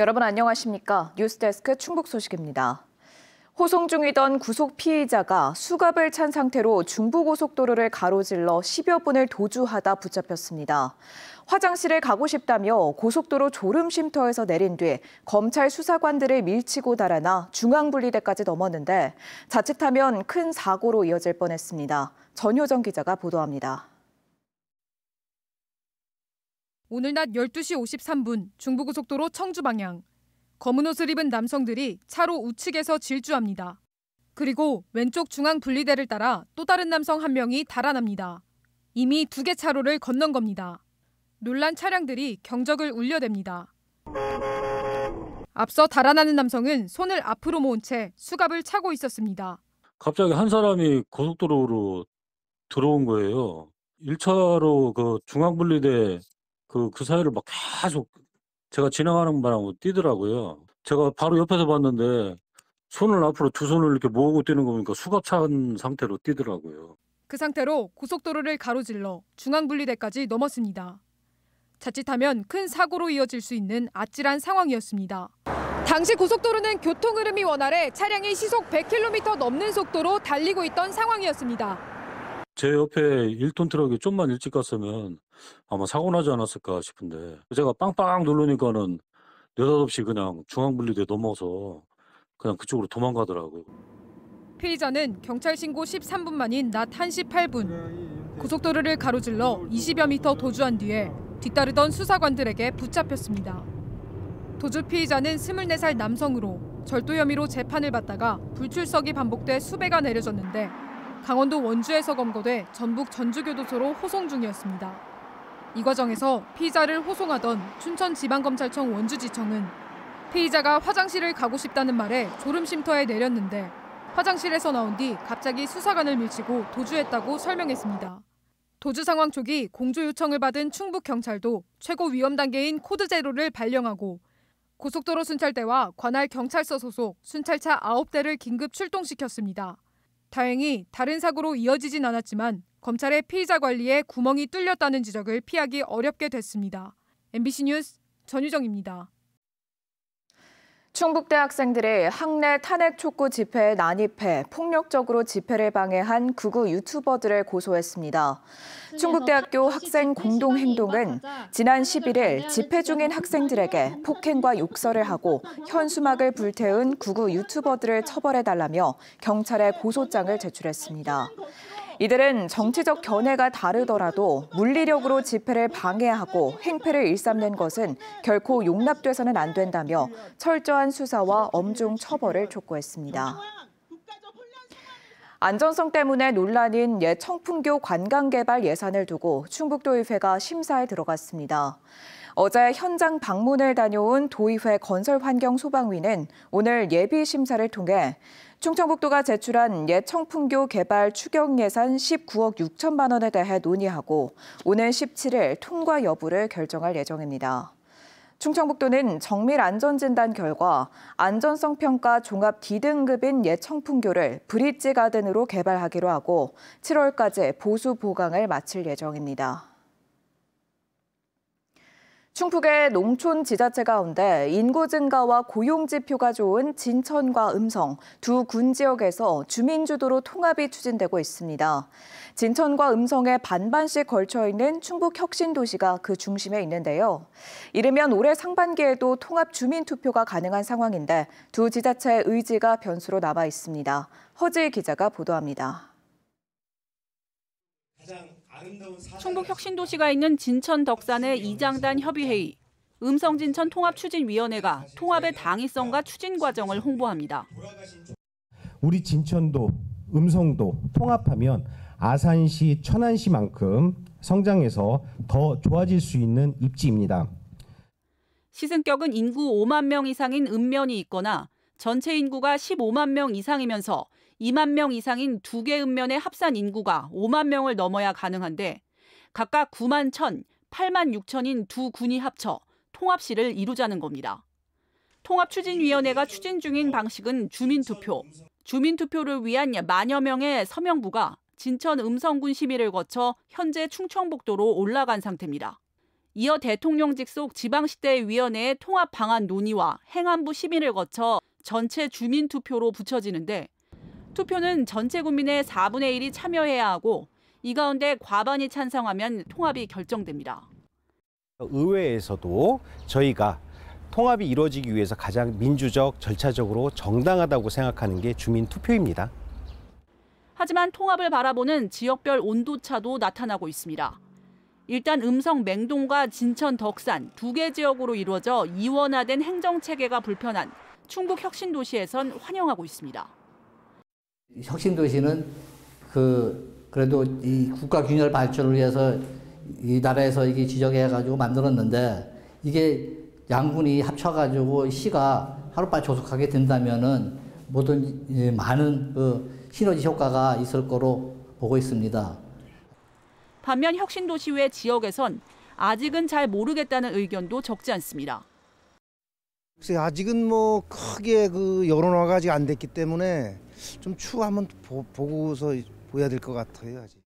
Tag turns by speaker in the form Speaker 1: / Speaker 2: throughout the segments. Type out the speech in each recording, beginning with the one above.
Speaker 1: 여러분 안녕하십니까? 뉴스데스크 충북 소식입니다. 호송 중이던 구속 피의자가 수갑을 찬 상태로 중부고속도로를 가로질러 10여 분을 도주하다 붙잡혔습니다. 화장실에 가고 싶다며 고속도로 졸음쉼터에서 내린 뒤 검찰 수사관들을 밀치고 달아나 중앙분리대까지 넘었는데 자칫하면 큰 사고로 이어질 뻔했습니다. 전효정 기자가 보도합니다.
Speaker 2: 오늘 낮 12시 53분 중부고속도로 청주 방향. 검은 옷을 입은 남성들이 차로 우측에서 질주합니다. 그리고 왼쪽 중앙분리대를 따라 또 다른 남성 한 명이 달아납니다. 이미 2개 차로를 건넌 겁니다. 놀란 차량들이 경적을 울려댑니다. 앞서 달아나는 남성은 손을 앞으로 모은 채 수갑을 차고 있었습니다.
Speaker 3: 갑자기 한 사람이 고속도로로 들어온 거예요. 1차로 그 중앙분리대 그 사이를 막 계속 제가 지나가는 바람에 뛰더라고요. 제가 바로 옆에서 봤는데 손을 앞으로 두 손을 이렇게 모으고 뛰는 거 보니까 수갑 찬 상태로 뛰더라고요.
Speaker 2: 그 상태로 고속도로를 가로질러 중앙분리대까지 넘었습니다. 자칫하면 큰 사고로 이어질 수 있는 아찔한 상황이었습니다. 당시 고속도로는 교통 흐름이 원활해 차량이 시속 100km 넘는 속도로 달리고 있던 상황이었습니다.
Speaker 3: 제 옆에 1톤 트럭이 좀만 일찍 갔으면 아마 사고 나지 않았을까 싶은데 제가 빵빵 누르니까는 느닷없이 그냥 중앙분리대 넘어서 그냥 그쪽으로 도망가더라고요.
Speaker 2: 피의자는 경찰 신고 13분 만인 낮 1시 8분 고속도로를 가로질러 20여 미터 도주한 뒤에 뒤따르던 수사관들에게 붙잡혔습니다. 도주 피의자는 24살 남성으로 절도 혐의로 재판을 받다가 불출석이 반복돼 수배가 내려졌는데 강원도 원주에서 검거돼 전북 전주교도소로 호송 중이었습니다. 이 과정에서 피의자를 호송하던 춘천지방검찰청 원주지청은 피의자가 화장실을 가고 싶다는 말에 졸음쉼터에 내렸는데 화장실에서 나온 뒤 갑자기 수사관을 밀치고 도주했다고 설명했습니다. 도주 상황 초기 공조 요청을 받은 충북경찰도 최고 위험 단계인 코드 제로를 발령하고 고속도로 순찰대와 관할 경찰서 소속 순찰차 9대를 긴급 출동시켰습니다. 다행히 다른 사고로 이어지진 않았지만 검찰의 피의자 관리에 구멍이 뚫렸다는 지적을 피하기 어렵게 됐습니다. MBC 뉴스 전유정입니다.
Speaker 1: 충북대 학생들이 학내 탄핵 촉구 집회에 난입해 폭력적으로 집회를 방해한 극우 유튜버들을 고소했습니다. 충북대학교 학생 공동행동은 지난 11일 집회 중인 학생들에게 폭행과 욕설을 하고 현수막을 불태운 극우 유튜버들을 처벌해달라며 경찰에 고소장을 제출했습니다. 이들은 정치적 견해가 다르더라도 물리력으로 집회를 방해하고 행패를 일삼는 것은 결코 용납돼서는 안 된다며 철저한 수사와 엄중 처벌을 촉구했습니다. 안전성 때문에 논란인 옛 청풍교 관광개발 예산을 두고 충북도의회가 심사에 들어갔습니다. 어제 현장 방문을 다녀온 도의회 건설환경소방위는 오늘 예비 심사를 통해 충청북도가 제출한 옛 청풍교 개발 추경 예산 19억 6천만 원에 대해 논의하고 오는 17일 통과 여부를 결정할 예정입니다. 충청북도는 정밀 안전진단 결과 안전성 평가 종합 D등급인 옛 청풍교를 브릿지 가든으로 개발하기로 하고 7월까지 보수 보강을 마칠 예정입니다. 충북의 농촌 지자체 가운데 인구 증가와 고용 지표가 좋은 진천과 음성 두 군 지역에서 주민주도로 통합이 추진되고 있습니다. 진천과 음성에 반반씩 걸쳐 있는 충북 혁신도시가 그 중심에 있는데요. 이르면 올해 상반기에도 통합 주민투표가 가능한 상황인데 두 지자체의 의지가 변수로 남아 있습니다. 허지희 기자가 보도합니다.
Speaker 4: 충북 혁신도시가 있는 진천 덕산의 이장단 협의회의, 음성진천 통합추진위원회가 통합의 당위성과 추진 과정을 홍보합니다.
Speaker 5: 우리 진천도, 음성도 통합하면 아산시, 천안시만큼 성장해서 더 좋아질 수 있는 입지입니다.
Speaker 4: 시승격은 인구 5만 명 이상인 읍면이 있거나 전체 인구가 15만 명 이상이면서 2만 명 이상인 2개 읍면의 합산 인구가 5만 명을 넘어야 가능한데 각각 9만 1천, 8만 6천인 두 군이 합쳐 통합시를 이루자는 겁니다. 통합추진위원회가 추진 중인 방식은 주민투표. 주민투표를 위한 만여 명의 서명부가 진천 음성군 심의를 거쳐 현재 충청북도로 올라간 상태입니다. 이어 대통령 직속 지방시대위원회의 통합 방안 논의와 행안부 심의를 거쳐 전체 주민투표로 붙여지는데 투표는 전체 국민의 4분의 1이 참여해야 하고 이 가운데 과반이 찬성하면 통합이 결정됩니다.
Speaker 5: 의회에서도 저희가 통합이 이루어지기 위해서 가장 민주적, 절차적으로 정당하다고 생각하는 게 주민투표입니다.
Speaker 4: 하지만 통합을 바라보는 지역별 온도차도 나타나고 있습니다. 일단 음성 맹동과 진천 덕산 2개 지역으로 이루어져 이원화된 행정체계가 불편한 충북 혁신도시에선 환영하고 있습니다.
Speaker 6: 혁신도시는 그래도 이 국가 균열 발전을 위해서 이 나라에서 이게 지정해가지고 만들었는데 이게 양군이 합쳐가지고 시가 하루빨리 조속하게 된다면은 모든 많은 시너지 효과가 있을 거로 보고 있습니다.
Speaker 4: 반면 혁신도시 외 지역에선 아직은 잘 모르겠다는 의견도 적지 않습니다.
Speaker 7: 아직은 뭐 크게 여론화가 아직 안 됐기 때문에 좀 추후 한번 보고서 보여야 될 것 같아요. 아직.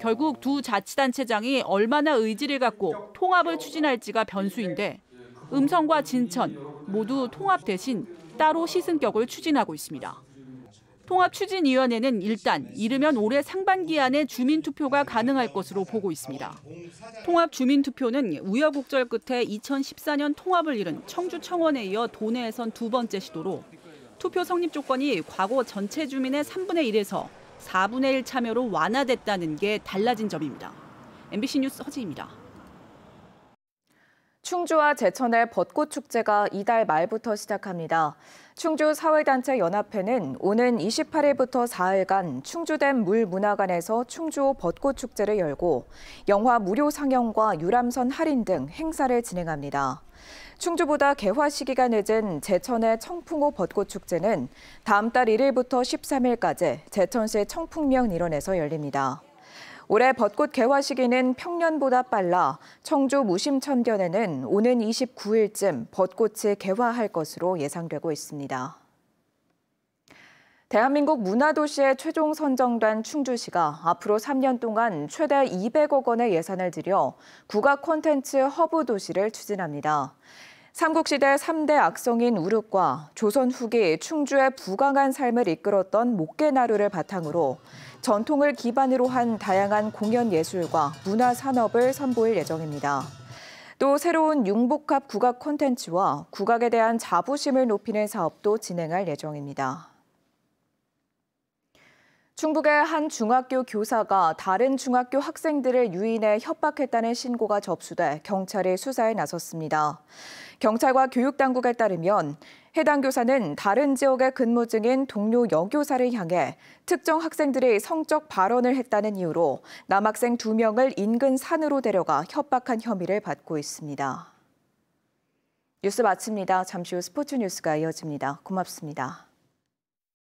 Speaker 4: 결국 두 자치단체장이 얼마나 의지를 갖고 통합을 추진할지가 변수인데 음성과 진천 모두 통합 대신 따로 시승격을 추진하고 있습니다. 통합추진위원회는 일단 이르면 올해 상반기 안에 주민투표가 가능할 것으로 보고 있습니다. 통합주민투표는 우여곡절 끝에 2014년 통합을 이룬 청주 청원에 이어 도내에선 두 번째 시도로 투표 성립 조건이 과거 전체 주민의 3분의 1에서 4분의 1 참여로 완화됐다는 게 달라진 점입니다. MBC 뉴스 허지입니다.
Speaker 1: 충주와 제천의 벚꽃축제가 이달 말부터 시작합니다. 충주 사회단체 연합회는 오는 28일부터 4일간 충주댐 물문화관에서 충주 벚꽃축제를 열고 영화 무료 상영과 유람선 할인 등 행사를 진행합니다. 충주보다 개화 시기가 늦은 제천의 청풍호 벚꽃축제는 다음 달 1일부터 13일까지 제천시 청풍면 일원에서 열립니다. 올해 벚꽃 개화 시기는 평년보다 빨라 청주 무심천견에는 오는 29일쯤 벚꽃이 개화할 것으로 예상되고 있습니다. 대한민국 문화도시에 최종 선정된 충주시가 앞으로 3년 동안 최대 200억 원의 예산을 들여 국악 콘텐츠 허브 도시를 추진합니다. 삼국시대 3대 악성인 우륵과 조선 후기 충주의 부강한 삶을 이끌었던 목계나루를 바탕으로 전통을 기반으로 한 다양한 공연 예술과 문화 산업을 선보일 예정입니다. 또 새로운 융복합 국악 콘텐츠와 국악에 대한 자부심을 높이는 사업도 진행할 예정입니다. 충북의 한 중학교 교사가 다른 중학교 학생들을 유인해 협박했다는 신고가 접수돼 경찰이 수사에 나섰습니다. 경찰과 교육당국에 따르면 해당 교사는 다른 지역에 근무 중인 동료 여교사를 향해 특정 학생들이 성적 발언을 했다는 이유로 남학생 2명을 인근 산으로 데려가 협박한 혐의를 받고 있습니다. 뉴스 마칩니다. 잠시 후 스포츠 뉴스가 이어집니다. 고맙습니다.